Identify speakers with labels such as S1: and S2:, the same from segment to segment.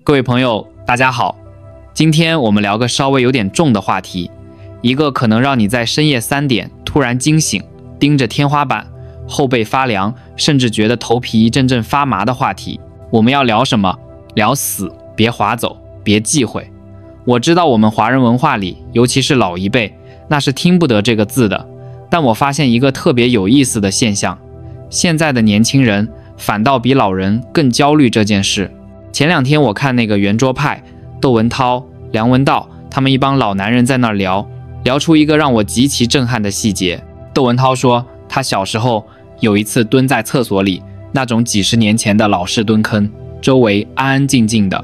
S1: 各位朋友，大家好，今天我们聊個稍微有點重的話題，一個可能讓你在深夜3點突然驚醒，盯着天花板，後背發涼，甚至覺得頭皮一陣陣發麻的話題。我們要聊什麼？聊死，別劃走，別忌諱。我知道我們華人文化裡，尤其是老一輩，那是聽不得這個字的。但我發現一個特別有意思的現象，現在的年輕人反倒比老人更焦慮這件事。前2天我看那個圓桌派，竇文濤、梁文道他們一幫老男人在那兒聊出一個讓我極其震撼的細節。竇文濤說，他小時候有一次蹲在廁所裡，那種幾十年前的老式蹲坑，周圍安安靜靜的，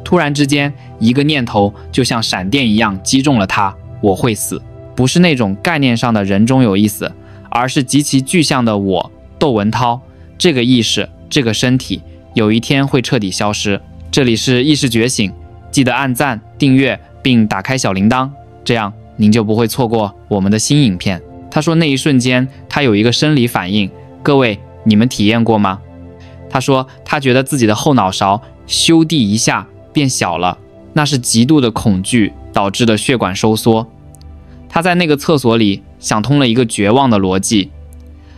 S1: 突然之間一個念頭就像閃電一樣擊中了他，我會死。不是那種概念上的人終有一死，而是極其具象的我竇文濤這個意識，這個身體有一天會徹底消失。這裡是意識覺醒，記得按讚訂閱並打開小鈴鐺，這樣您就不會錯過我們的新影片。他說那一瞬間他有一個生理反應，各位你們體驗過嗎？他說他覺得自己的後腦勺咻地一下變小了，那是極度的恐懼導致的血管收縮。他在那個廁所裡想通了一個絕望的邏輯，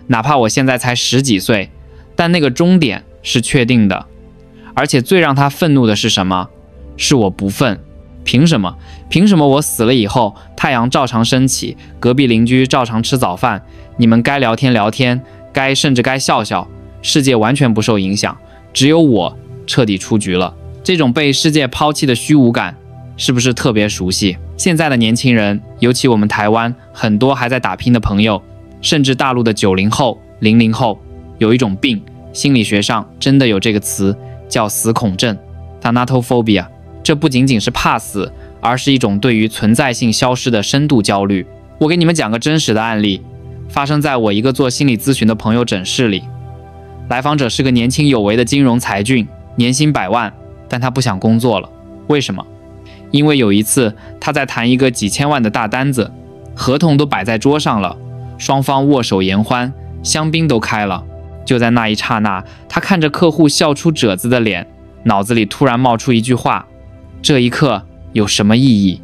S1: 哪怕我現在才10幾歲，但那個終點是確定的。而且最讓他憤怒的是什麼？是我不忿。憑什麼？憑什麼我死了以後，太陽照常升起，隔壁鄰居照常吃早飯，你們該聊天聊天，甚至該笑笑，世界完全不受影響，只有我徹底出局了。這種被世界拋棄的虛無感，是不是特別熟悉？現在的年輕人，尤其我們台灣很多還在打拼的朋友，甚至大陸的90後、00後，有一種病，心理學上真的有這個詞，叫死恐症 （Thanatophobia）。這不僅僅是怕死，而是一種對於存在性消失的深度焦慮。我給你們講個真實的案例，發生在我一個做心理諮詢的朋友診室裡。來訪者是個年輕有為的金融才俊，年薪100萬，但他不想工作了。為什麼？因為有一次他在談一個幾千萬的大單子，合同都擺在桌上了，雙方握手言歡，香檳都開了。就在那一剎那，他看着客戶笑出褶子的臉，腦子裡突然冒出一句話：這一刻有什麼意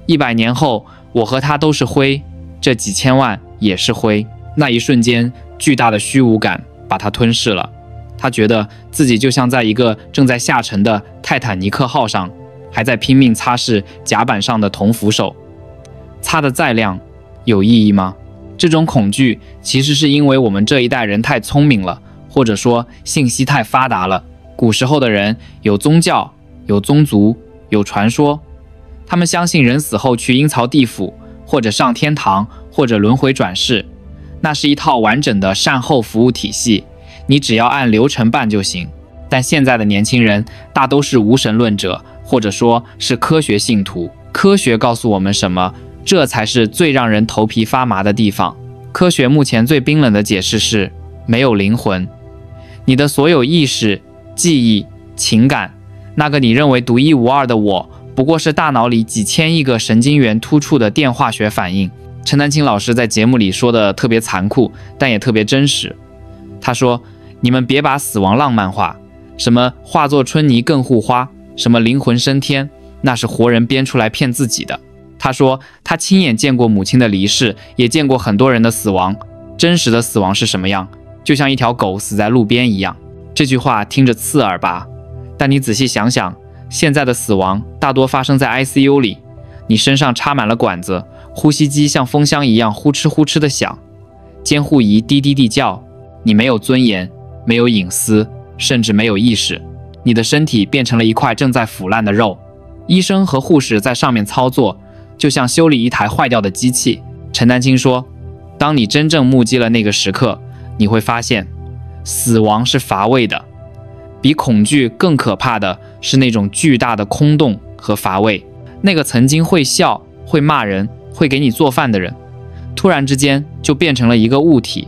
S1: 義？100年後，我和他都是灰，這幾千萬也是灰。那一瞬間，巨大的虛無感把他吞噬了。他覺得自己就像在一個正在下沉的泰坦尼克號上，還在拼命擦拭甲板上的銅扶手，擦得再亮，有意義嗎？這種恐懼其實是因為我們這一代人太聰明了，或者說信息太發達了。古時候的人有宗教，有宗族，有傳說，他們相信人死後去陰曹地府，或者上天堂，或者輪迴轉世，那是一套完整的善後服務體系，你只要按流程辦就行。但現在的年輕人大都是無神論者，或者說是科學信徒。科學告訴我們什麼？這才是最讓人頭皮發麻的地方。科學目前最冰冷的解釋是沒有靈魂。你的所有意識、記憶、情感，那個你認為獨一無二的我，不過是大腦裡幾千億個神經元突觸的電化學反應。陳丹青老師在節目裡說的特別殘酷，但也特別真實。他說，你們別把死亡浪漫化，什麼化作春泥更護花，什麼靈魂升天，那是活人編出來騙自己的。他說他親眼見過母親的離世，也見過很多人的死亡。真實的死亡是什麼樣？就像一條狗死在路邊一樣。這句話聽着刺耳吧，但你仔細想想，現在的死亡大多發生在 ICU 裡，你身上插滿了管子，呼吸機像風箱一樣呼哧呼哧的響，監護儀滴滴地叫，你沒有尊嚴，沒有隱私，甚至沒有意識，你的身體變成了一塊正在腐爛的肉，醫生和護士在上面操作，就像修理一台壞掉的機器。陳丹青說，當你真正目擊了那個時刻，你會發現死亡是乏味的，比恐懼更可怕的是那種巨大的空洞和乏味。那個曾經會笑、會罵人、會給你做飯的人，突然之間就變成了一個物體，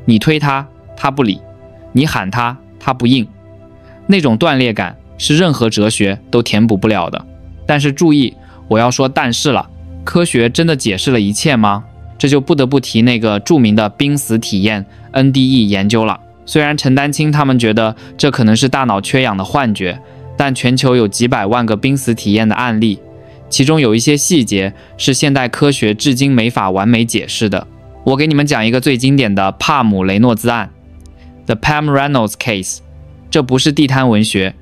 S1: 你推他，他不理，你喊他，他不應。那種斷裂感是任何哲學都填補不了的。但是注意，我要說但是了，科學真的解釋了一切嗎？這就不得不提那個著名的瀕死體驗 NDE 研究了。虽然陳丹青他們覺得這可能是大腦缺氧的幻覺，但全球有幾百萬個瀕死體驗的案例，其中有一些細節是現代科學至今沒法完美解釋的。我給你們講一個最經典的帕姆雷諾茲案 The Pam Reynolds Case。 這不是地攤文學，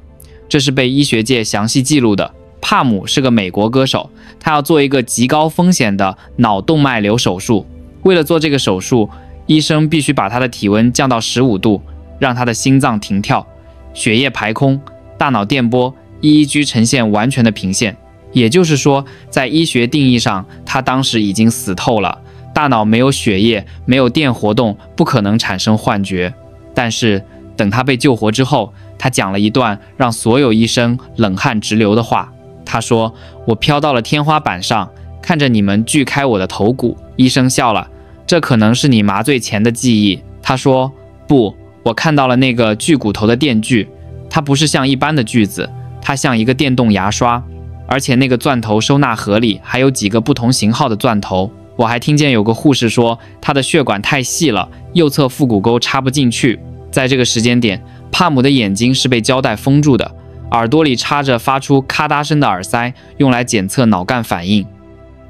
S1: 這是被醫學界詳細記錄的。帕姆是個美國歌手，他要做一個極高風險的腦動脈瘤手術。為了做這個手術，醫生必須把他的體溫降到15度，讓他的心臟停跳，血液排空，大腦電波EEG呈現完全的平線。也就是說，在醫學定義上，他當時已經死透了，大腦沒有血液，沒有電活動，不可能產生幻覺。但是等他被救活之後，他講了一段讓所有醫生冷汗直流的話。他說：“我飄到了天花板上，看着你們鋸開我的頭骨。”醫生笑了，這可能是你麻醉前的記憶。他說：“不，我看到了那個鋸骨頭的電鋸，它不是像一般的鋸子，它像一個電動牙刷，而且那個鑽頭收納盒裡還有幾個不同型號的鑽頭。我還聽見有個護士說，他的血管太細了，右側腹股溝插不進去。”在這個時間點，帕姆的眼睛是被膠帶封住的，耳朵裡插着發出咔嗒聲的耳塞，用來檢測腦幹反應。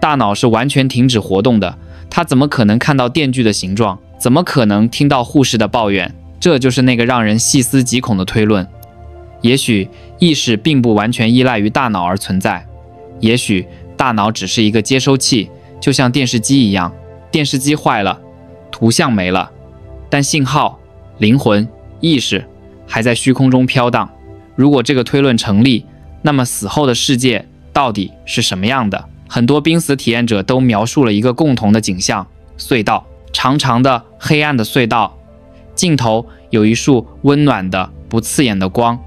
S1: 大腦是完全停止活動的，他怎麼可能看到電鋸的形狀？怎麼可能聽到護士的抱怨？這就是那個讓人細思極恐的推論。也許意識並不完全依賴於大腦而存在，也許大腦只是一個接收器，就像電視機一樣，電視機壞了，圖像沒了，但信號、靈魂、意識還在虛空中飄蕩。如果這個推論成立，那麼死後的世界到底是什麼樣的？很多瀕死體驗者都描述了一個共同的景象：隧道，長長的黑暗的隧道，盡頭有一束溫暖的不刺眼的光。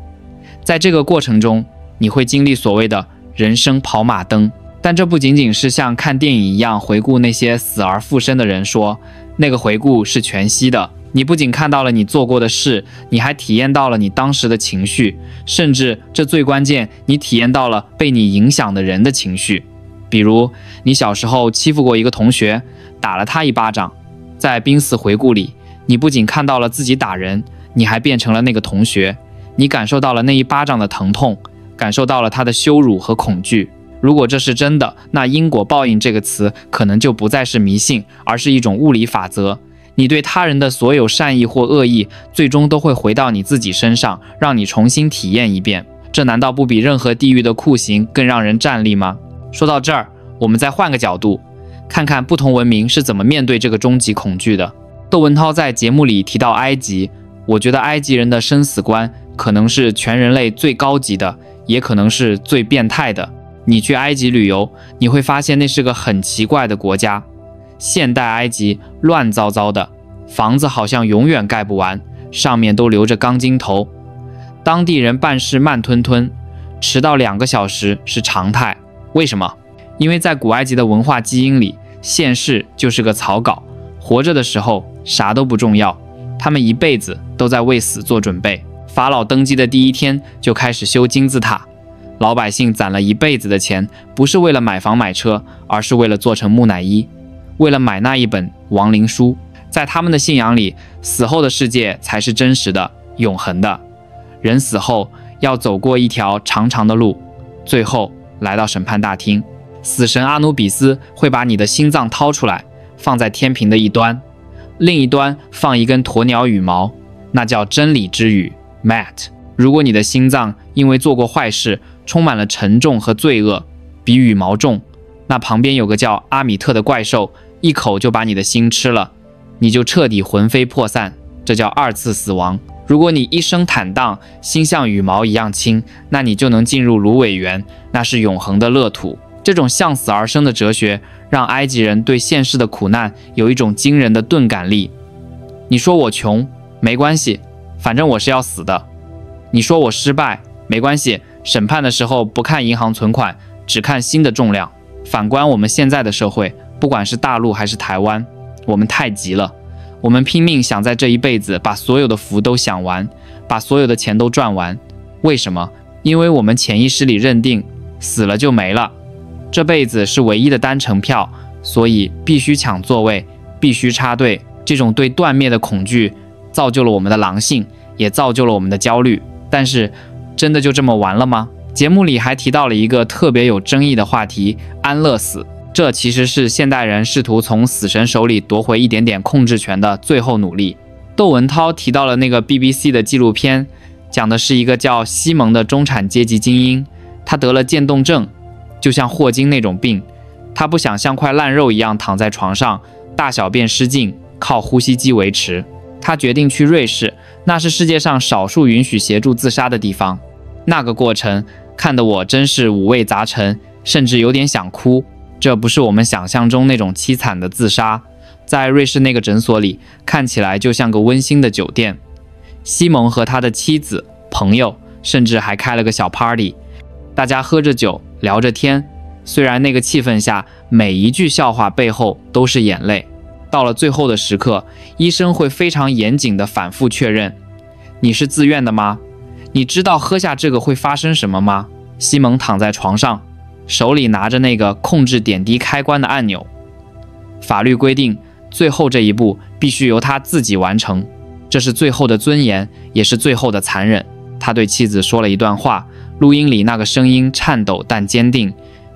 S1: 在這個過程中，你會經歷所謂的人生跑馬燈，但這不僅僅是像看電影一樣回顧那些死而復生的人說，那個回顧是全息的。你不僅看到了你做過的事，你還體驗到了你當時的情緒，甚至這最關鍵，你體驗到了被你影響的人的情緒。比如你小時候欺負過一個同學，打了他一巴掌，在瀕死回顧裡，你不僅看到了自己打人，你還變成了那個同學，你感受到了那一巴掌的疼痛，感受到了他的羞辱和恐懼。如果這是真的，那因果報應這個詞可能就不再是迷信，而是一種物理法則。你對他人的所有善意或惡意，最終都會回到你自己身上，讓你重新體驗一遍。這難道不比任何地獄的酷刑更讓人戰慄嗎？說到這兒，我們再換個角度，看看不同文明是怎麼面對這個終極恐懼的。竇文濤在節目裡提到埃及，我覺得埃及人的生死觀可能是全人類最高級的，也可能是最變態的。你去埃及旅遊，你會發現那是個很奇怪的國家。現代埃及亂糟糟的，房子好像永遠蓋不完，上面都留着鋼筋頭。當地人辦事慢吞吞，遲到2個小時是常態。為什麼？因為在古埃及的文化基因裡，現世就是個草稿，活着的時候啥都不重要，他們一輩子都在為死做準備。法老登基的第一天就開始修金字塔，老百姓攢了一輩子的錢，不是為了買房買車，而是為了做成木乃伊，為了買那一本亡靈書。在他們的信仰裡，死後的世界才是真實的、永恆的。人死後要走過一條長長的路，最後來到審判大廳。死神阿努比斯會把你的心臟掏出來，放在天平的一端，另一端放一根鴕鳥羽毛，那叫真理之羽 Mat。 如果你的心臟因為做過壞事，充滿了沉重和罪惡，比羽毛重，那旁邊有個叫阿米特的怪獸，一口就把你的心吃了，你就徹底魂飛魄散，這叫2次死亡。如果你一生坦蕩，心像羽毛一樣輕，那你就能進入蘆葦園，那是永恆的樂土。這種向死而生的哲學，讓埃及人對現世的苦難有一種驚人的鈍感力。你說我窮，沒關係，反正我是要死的。你說我失敗，沒關係，審判的時候不看銀行存款，只看心的重量。反觀我們現在的社會，不管是大陸還是台灣，我們太急了，我們拼命想在這一輩子把所有的福都享完，把所有的錢都賺完。為什麼？因為我們潛意識裡認定死了就沒了，這輩子是唯一的單程票，所以必須搶座位，必須插隊。這種對斷滅的恐懼造就了我們的狼性，也造就了我們的焦慮。但是真的就這麼完了嗎？節目裡還提到了一個特別有爭議的話題——安樂死。這其實是現代人試圖從死神手裡奪回一點點控制權的最後努力。窦文濤提到了那個 BBC 的紀錄片，講的是一個叫西蒙的中產階級精英，他得了漸凍症，就像霍金那種病。他不想像塊爛肉一樣躺在床上，大小便失禁，靠呼吸機維持。他決定去瑞士，那是世界上少數允許協助自殺的地方。那個過程看得我真是五味雜陳，甚至有點想哭。這不是我們想象中那種淒慘的自殺，在瑞士那個診所裡，看起來就像個溫馨的酒店。西蒙和他的妻子、朋友，甚至還開了個小 party， 大家喝着酒，聊着天。雖然那個氣氛下，每一句笑話背後都是眼淚。到了最後的時刻，醫生會非常嚴謹地反覆確認：你是自願的嗎？你知道喝下這個會發生什麼嗎？西蒙躺在床上，手裡拿着那個控制點滴開關的按鈕。法律規定，最後這一步必須由他自己完成，這是最後的尊嚴，也是最後的殘忍。他對妻子說了一段話，錄音裡那個聲音顫抖但堅定。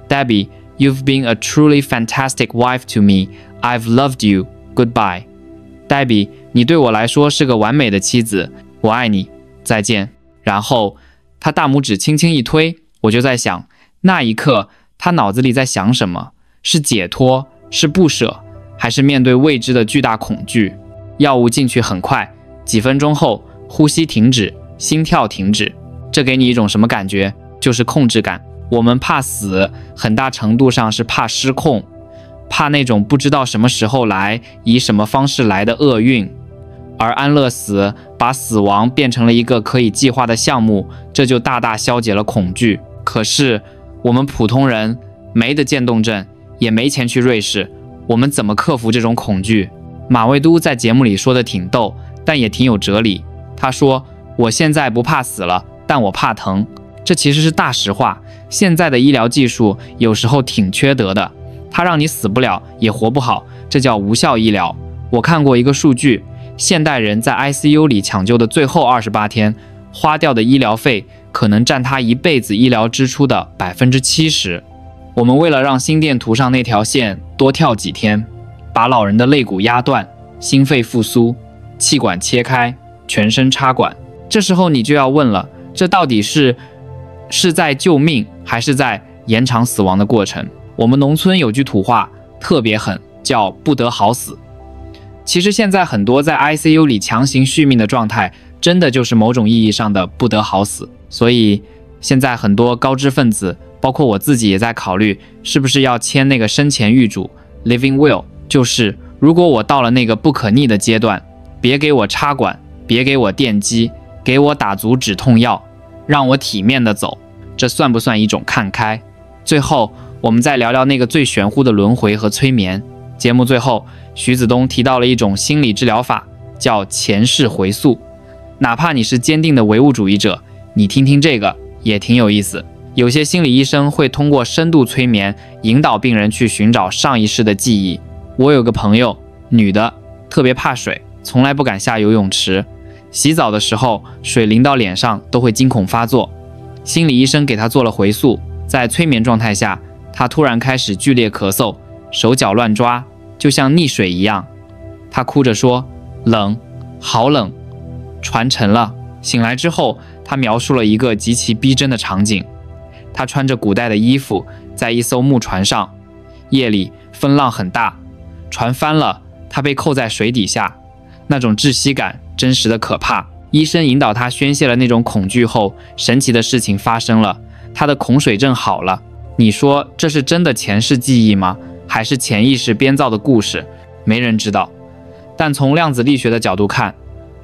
S1: Debbie, you've been a truly fantastic wife to me. I've loved you. Goodbye. Debbie, 你對我来說是個完美的妻子，我愛你，再見。然後他大拇指輕輕一推，我就在想，那一刻他腦子裡在想什麼？是解脫，是不捨，還是面對未知的巨大恐懼？藥物進去很快，幾分鐘後，呼吸停止，心跳停止。這給你一種什麼感覺？就是控制感。我們怕死，很大程度上是怕失控，怕那種不知道什麼時候來，以什麼方式來的厄運。而安樂死把死亡變成了一個可以計劃的項目，這就大大消解了恐懼。可是我們普通人沒得漸凍症，也沒錢去瑞士，我們怎麼克服這種恐懼？馬未都在節目裡說的挺逗，但也挺有哲理。他說：“我現在不怕死了，但我怕疼。”這其實是大實話。現在的醫療技術有時候挺缺德的，它讓你死不了也活不好，這叫無效醫療。我看過一個數據，現代人在 ICU 裡搶救的最後28天，花掉的醫療費可能佔他一輩子醫療支出的70%。我們為了讓心電圖上那條線多跳幾天，把老人的肋骨壓斷，心肺復甦，氣管切開，全身插管。這時候你就要問了，這到底是在救命，還是在延長死亡的過程？我們農村有句土話特別狠，叫不得好死。其實現在很多在 ICU 裡強行續命的狀態，真的就是某種意義上的不得好死。所以現在很多高知分子，包括我自己也在考慮，是不是要簽那個生前預囑 Living Will， 就是如果我到了那個不可逆的階段，別給我插管，別給我電擊，給我打足止痛藥，讓我體面的走，這算不算一種看開？最後，我們再聊聊那個最玄乎的輪迴和催眠。節目最後，徐子東提到了一種心理治療法，叫前世回溯。哪怕你是堅定的唯物主義者，你聽聽這個也挺有意思。有些心理醫生會通過深度催眠，引導病人去尋找上一世的記憶。我有個朋友，女的，特別怕水，從來不敢下游泳池。洗澡的時候，水淋到臉上都會驚恐發作。心理醫生給她做了回溯，在催眠狀態下，她突然開始劇烈咳嗽，手腳亂抓，就像溺水一樣。她哭着說：“冷，好冷。”船沉了。醒來之後，她描述了一個極其逼真的場景。她穿着古代的衣服，在一艘木船上，夜裡風浪很大，船翻了，她被扣在水底下，那種窒息感真實的可怕。醫生引導她宣洩了那種恐懼後，神奇的事情發生了，她的恐水症好了。你說這是真的前世記憶嗎？還是潛意識編造的故事？沒人知道。但從量子力學的角度看，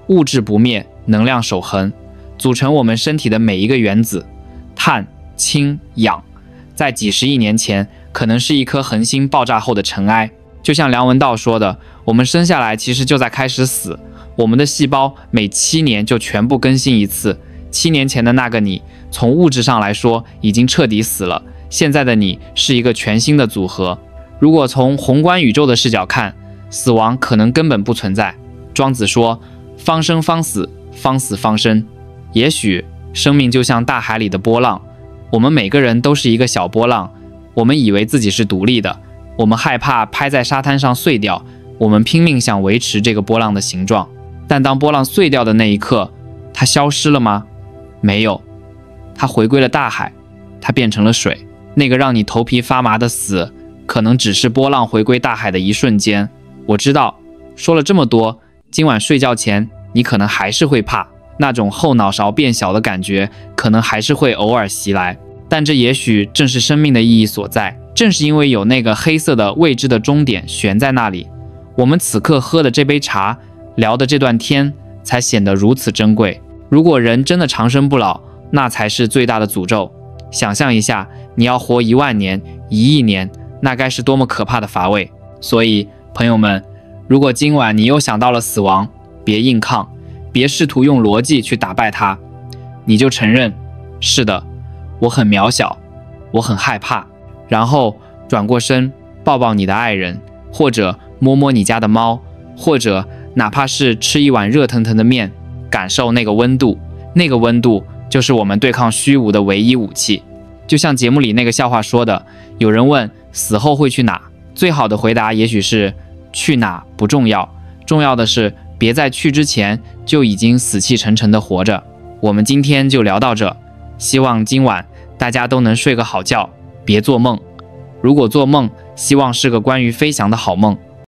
S1: 物質不滅，能量守恆，組成我們身體的每一個原子，碳、氢、氧，在幾十億年前可能是一顆恆星爆炸後的塵埃。就像梁文道說的，我們生下來其實就在開始死，我們的細胞每7年就全部更新一次。7年前的那個你，從物質上來說已經徹底死了，現在的你是一個全新的組合。如果從宏觀宇宙的視角看，死亡可能根本不存在。莊子說：“方生方死，方死方生。”也許生命就像大海裡的波浪，我們每個人都是一個小波浪，我們以為自己是獨立的，我們害怕拍在沙灘上碎掉，我們拼命想維持這個波浪的形狀，但當波浪碎掉的那一刻，它消失了嗎？沒有，它回歸了大海，它變成了水。那個讓你頭皮發麻的死，可能只是波浪回歸大海的一瞬間。我知道，說了這麼多，今晚睡覺前你可能還是會怕，那種後腦勺變小的感覺可能還是會偶爾襲來，但這也許正是生命的意義所在。正是因為有那個黑色的未知的終點懸在那裡，我們此刻喝的這杯茶，聊的這段天才顯得如此珍貴。如果人真的長生不老，那才是最大的詛咒。想象一下，你要活10000年、1億年，那該是多麼可怕的乏味。所以朋友們，如果今晚你又想到了死亡，別硬抗，別試圖用邏輯去打敗它，你就承認，是的，我很渺小，我很害怕，然後轉過身抱抱你的愛人，或者摸摸你家的貓，或者哪怕是吃一碗熱騰騰的麵，感受那個溫度，那個溫度就是我們對抗虛無的唯一武器。就像節目裡那個笑話說的，有人問死後會去哪，最好的回答也許是去哪不重要，重要的是別在去之前就已經死氣沉沉的活着。我們今天就聊到這，希望今晚大家都能睡個好覺，別做夢。如果做夢，希望是個關於飛翔的好夢。